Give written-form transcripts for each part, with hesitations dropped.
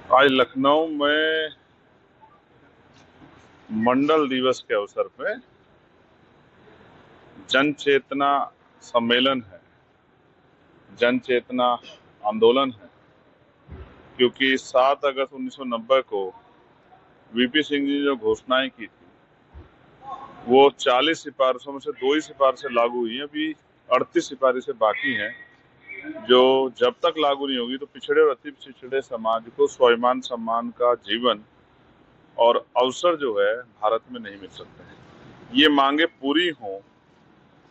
आज लखनऊ में मंडल दिवस के अवसर पे जन चेतना सम्मेलन है, जन चेतना आंदोलन है। क्योंकि 7 अगस्त 1990 को वीपी सिंह जी जो घोषणाएं की थी वो 40 सिफारिशों में से 2 ही सिफारिशें लागू हुई हैं। अभी 38 सिफारिशें बाकी हैं जो जब तक लागू नहीं होगी तो पिछड़े और अति पिछड़े समाज को स्वाभिमान सम्मान का जीवन और अवसर जो है भारत में नहीं मिल सकते हैं। ये मांगे पूरी हों,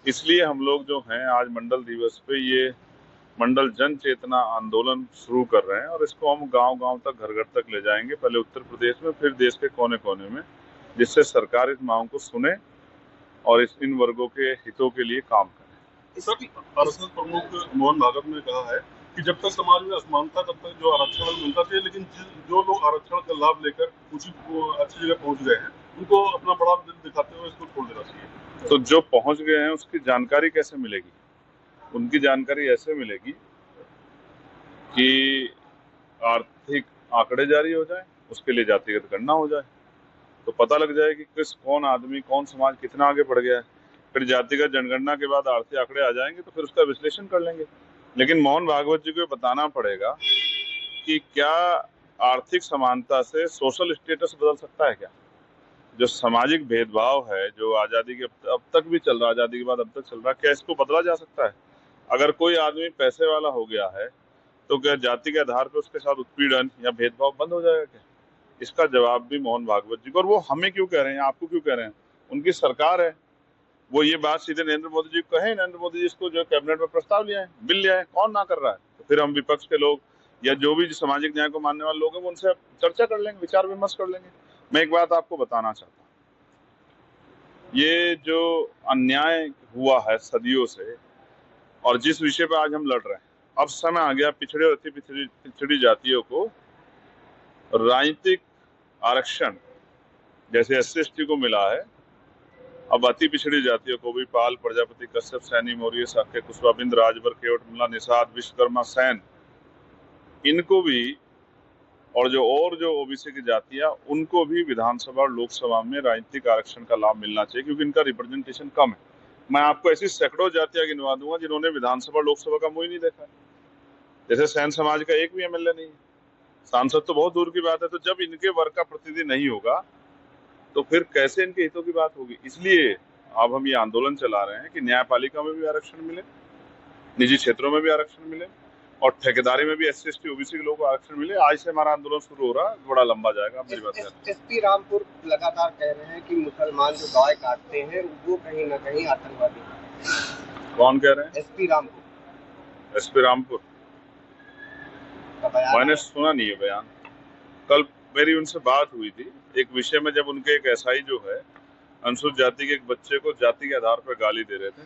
इसलिए हम लोग जो हैं आज मंडल दिवस पे ये मंडल जन चेतना आंदोलन शुरू कर रहे हैं और इसको हम गांव-गांव तक, घर-घर तक ले जाएंगे। पहले उत्तर प्रदेश में, फिर देश के कोने-कोने में, जिससे सरकार इस मांग को सुने और इन वर्गों के हितों के लिए काम करे। सर, आरएसएस प्रमुख मोहन भागवत ने कहा है कि जब तक समाज में असमानता तब तक जो आरक्षण मिलता चाहिए, लेकिन जो लोग आरक्षण का लाभ लेकर अच्छी जगह पहुंच गए हैं उनको अपना बड़ा दिल दिखाते हुए इसको छोड़ देना चाहिए। तो जो पहुंच गए हैं उसकी जानकारी कैसे मिलेगी? उनकी जानकारी ऐसे मिलेगी कि आर्थिक आंकड़े जारी हो जाए, उसके लिए जातिगत गणना हो जाए, तो पता लग जाए कि कौन आदमी, कौन समाज कितना आगे बढ़ गया है। फिर जातिगत जनगणना के बाद आर्थिक आंकड़े आ जाएंगे तो फिर उसका विश्लेषण कर लेंगे। लेकिन मोहन भागवत जी को बताना पड़ेगा कि क्या आर्थिक समानता से सोशल स्टेटस बदल सकता है क्या? जो सामाजिक भेदभाव है जो आजादी के अब तक भी चल रहा है, आजादी के बाद अब तक चल रहा है, क्या इसको बदला जा सकता है? अगर कोई आदमी पैसे वाला हो गया है तो क्या जाति के आधार पर उसके साथ उत्पीड़न या भेदभाव बंद हो जाएगा क्या? इसका जवाब भी मोहन भागवत जी को, और वो हमें क्यों कह रहे हैं, आपको क्यों कह रहे हैं? उनकी सरकार है, वो ये बात सीधे नरेंद्र मोदी जी को कहें। नरेंद्र मोदी जी इसको जो कैबिनेट में प्रस्ताव लिया है, बिल लिया है, कौन ना कर रहा है? तो फिर हम विपक्ष के लोग या जो भी सामाजिक न्याय को मानने वाले लोग हैं वो उनसे चर्चा कर लेंगे, विचार विमर्श कर लेंगे। मैं एक बात आपको बताना चाहता हूँ, ये जो अन्याय हुआ है सदियों से और जिस विषय पर आज हम लड़ रहे हैं, अब समय आ गया पिछड़े और अति पिछड़ी जातियों को राजनीतिक आरक्षण जैसे SC/ST को मिला है, अब अति पिछड़ी जातियों को भी पाल, प्रजापति, कश्यप, सैनी, मौर्य, शाक्य, कुशवाहा, बिंद, राजभर, केवट, मुल्ला, निषाद, विश्वकर्मा, सैन, इनको भी और जो ओबीसी की जातियां उनको भी विधानसभा और लोकसभा में राजनीतिक आरक्षण का लाभ मिलना चाहिए, क्योंकि इनका रिप्रेजेंटेशन कम है। मैं आपको ऐसी सैकड़ों जातियां गिनवा दूंगा जिन्होंने विधानसभा लोकसभा का मुंह ही नहीं देखा। जैसे सैन समाज का एक भी MLA नहीं है, सांसद तो बहुत दूर की बात है। तो जब इनके वर्ग का प्रतिनिधि नहीं होगा तो फिर कैसे इनके हितों की बात होगी? इसलिए अब हम ये आंदोलन चला रहे हैं कि न्यायपालिका में भी आरक्षण मिले, निजी क्षेत्रों में भी आरक्षण मिले और ठेकेदारी में भी SC/ST OBC के लोगों को आरक्षण मिले। आज से हमारा आंदोलन शुरू हो रहा है, बड़ा लंबा जाएगा। मेरी बात SP रामपुर लगातार कह रहे हैं कि मुसलमान जो गाय काटते हैं वो कहीं ना कहीं आतंकवादी हैं। कौन कह रहे हैं? SP रामपुर मैंने सुना नहीं है बयान। कल मेरी उनसे बात हुई थी एक विषय में, जब उनके एक SI जो है अनुसूचित जाति के एक बच्चे को जाति के आधार पर गाली दे रहे थे,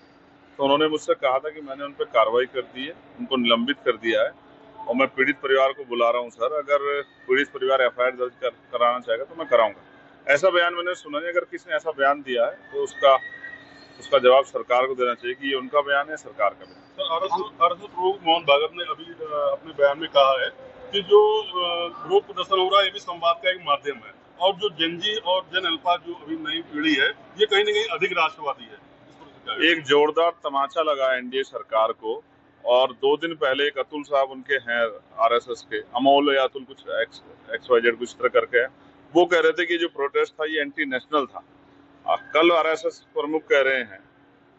तो उन्होंने मुझसे कहा था कि मैंने उन पर कार्रवाई कर दी है, उनको निलंबित कर दिया है और मैं पीड़ित परिवार को बुला रहा हूँ। सर, अगर पीड़ित परिवार FIR दर्ज कराना चाहेगा तो मैं कराऊंगा। ऐसा बयान मैंने सुना नहीं। अगर किसी ने ऐसा बयान दिया है तो उसका जवाब सरकार को देना चाहिए कि ये उनका बयान है, सरकार का बयान। आरएसएस प्रमुख मोहन भागवत ने अभी अपने बयान में कहा है कि जो विरोध प्रदर्शन हो रहा है ये भी संवाद का एक माध्यम है, और जो जेनजी और जेन अल्फा जो अभी नई पीढ़ी है ये कहीं ना कहीं अधिक राष्ट्रवादी है। एक जोरदार तमाचा लगा NDA सरकार को, और 2 दिन पहले एक अतुल साहब उनके हैं RSS के, अमोल या अतुल कुछ XYZ कुछ तरह करके है, वो कह रहे थे कि जो प्रोटेस्ट था ये एंटी नेशनल था। कल RSS प्रमुख कह रहे हैं,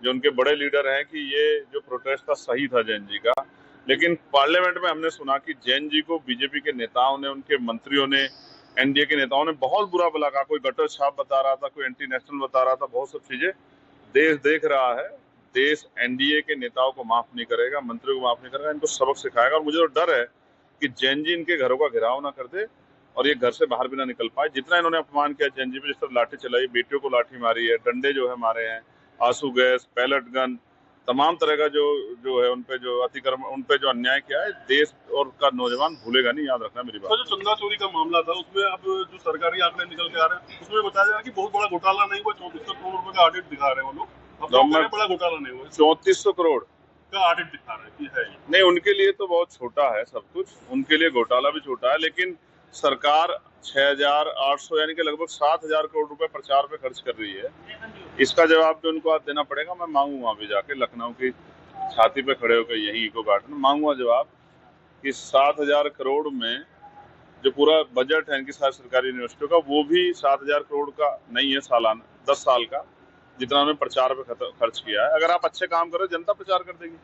जो उनके बड़े लीडर हैं, कि ये जो प्रोटेस्ट था सही था जैन जी का। लेकिन पार्लियामेंट में हमने सुना कि जैन जी को बीजेपी के नेताओं ने, उनके मंत्रियों ने, NDA के नेताओं ने बहुत बुरा भला कहा। कोई गटर छाप बता रहा था, कोई एंटी नेशनल बता रहा था, बहुत सब चीजें देश देख रहा है। देश NDA के नेताओं को माफ नहीं करेगा, मंत्रियों को माफ नहीं करेगा, इनको सबक सिखाएगा। और मुझे तो डर है कि जैन जी इनके घरों का घेराव ना कर दे और ये घर से बाहर भी ना निकल पाए। जितना इन्होंने अपमान किया जैन जी पे, जिस तरह लाठी चलाई, बेटियों को लाठी मारी है, डंडे जो है मारे हैं, आंसू गैस, पैलेट गन, तमाम तरह का जो है उनपे जो अतिक्रमण, उनपे जो अन्याय किया है, देश और का नौजवान भूलेगा नहीं, याद रखना मेरी बात। जो चंदा चोरी का मामला था उसमें अब जो सरकारी आंकड़े निकल के आ रहे हैं उसमें बताया जा रहा है कि बहुत बड़ा घोटाला नहीं हुआ, 3400 करोड़ रुपए का ऑडिट दिखा रहे हैं वो लोग। बड़ा घोटाला नहीं हुआ, 3400 करोड़ का ऑडिट दिखा रहे हैं। नहीं, उनके लिए तो बहुत छोटा है सब कुछ, उनके लिए घोटाला भी छोटा है। लेकिन सरकार 6,800 यानी कि लगभग 7,000 करोड़ रुपए प्रचार पे खर्च कर रही है। इसका जवाब भी उनको आज देना पड़ेगा। मैं मांगूंगा अभी जाके लखनऊ की छाती पे खड़े होकर यही इको गार्डन मांगूंगा जवाब कि 7,000 करोड़ में जो पूरा बजट है इनकी सारी सरकारी यूनिवर्सिटियों का, वो भी 7,000 करोड़ का नहीं है सालाना, 10 साल का, जितना उन्होंने प्रचार पे खर्च किया है। अगर आप अच्छे काम करो जनता प्रचार कर देगी,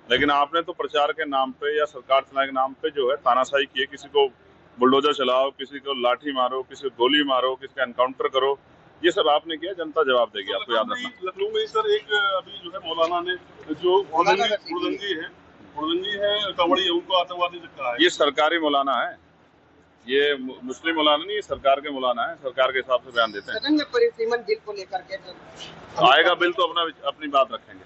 लेकिन आपने तो प्रचार के नाम पे या सरकार चलाने के नाम पे जो है तानाशाही की है। किसी को बुलडोजर चलाओ, किसी को लाठी मारो, किसी को गोली मारो, किसी का एनकाउंटर करो, ये सब आपने किया। जनता जवाब देगी, आपको याद रखना। लखनऊ में सर एक अभी जो है मौलाना ने जो हुड़दंगी है कंवड़ी, उनको आतंकवादी कहा है। ये सरकारी मौलाना है, ये मुस्लिम मौलाना नहीं, ये सरकार के मौलाना है। सरकार के हिसाब से बयान देते हैं। सदन में परिसीमन बिल को लेकर के आएगा बिल तो अपनी बात रखेंगे।